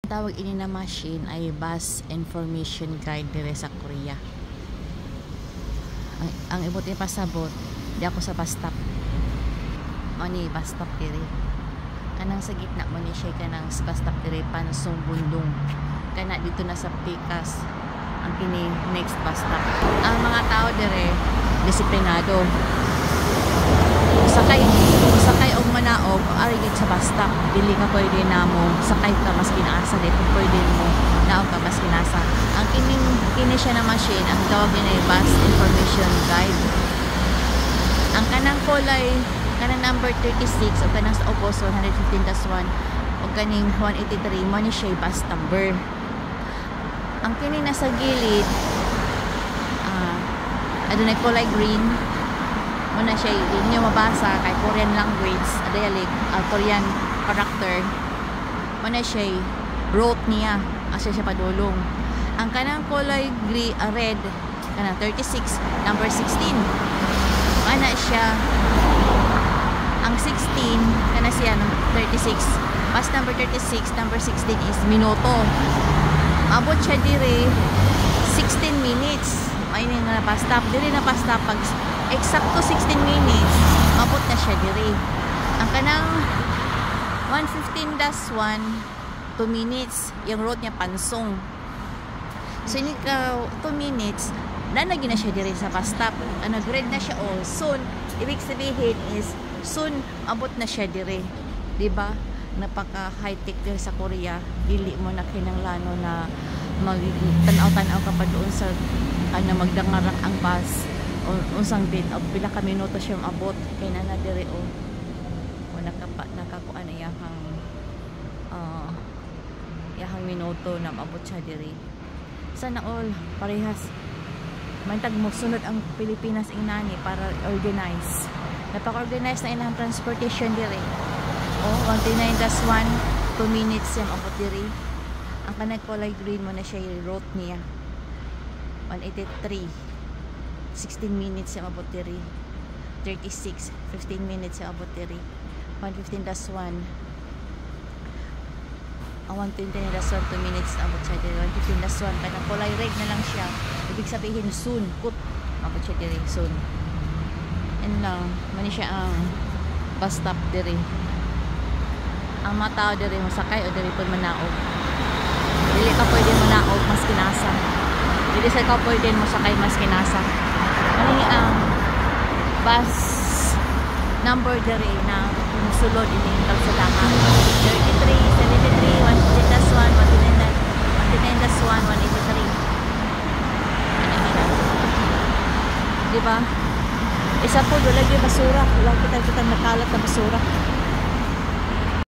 Tawag ini na machine ay bus information guide dire sa Korea. Ang ibot ni pasabot di ako sa bus stop. Mani bus stop dire. Kanang sa gitna mo ni siya kanang bus stop dire Pansong Bundong. Kana dito na sa Pikas ang kini next bus stop. Ang mga tao dire disiplinado. Sakay og manaog ari gid sa bus stop, dili ka pwede namo sakay ka mas kinaasa dito pwede mo naog ka mas kinasa. Ang kini siya na machine ang tawag ni bus information guide. Ang kanang kulay kanang number 36 o kanang sa Opos 115-1 o kaning 183 mo ni siya bus number. Ang kini nasa gilid adunay kulay green muna siya hindi nyo mabasa kay Korean language dialect Korean character muna siya wrote niya asa siya padulong. Ang kanang kulay red kanang 36 number 16 ana siya ang 16 kana siya ng 36 pas number 36 number 16 is minuto abot siya dire 16 minutes may nga na stop dire na stop pag eksakto 16 minutes mabot na siya dire. Ang kanang 115-1 2 minutes yung road niya Pansong, so ini ka 2 minutes nanagi na siya dire sa bus stop. Nag-red na siya soon, ibig sabihin is soon abot na siya dire, diba? Napaka high tech dire sa Korea, dili mo na kinanglano na magtanaw-tanaw ka pa doon sa magdangarak ang bus unsang din og pila ka minuto siya abot kay na dire o nakakuan iyahang minuto na abot siya dire. Sana all parehas mantag mo sunod ang Pilipinas inani para organize, napaka-organize na ilang transportation dire. 139-1 2 minutes yung abot dire. Ang kanang kulay green mo na siya route niya 183 16 minutes yung abot diri. 36 15 minutes yung abot diri. 115-1 ang 120-1 2 minutes abot siya diri. 115-1 kanang kulay red na lang siya, ibig sabihin soon kut abot siya diri soon. And lang mani siya ang bus stop diri. Ang mga tao diri masakay o diri pud manaog, dili ka pwede manaog mas kinasa, dili sa ka pwede mo sakay mas kinasa. Mali ang bus number diri na sulod ini kalsadahan 33 73 115-1 115-1 183. Diba? Isa po doon lagi basura, wala kita nakalat na basura.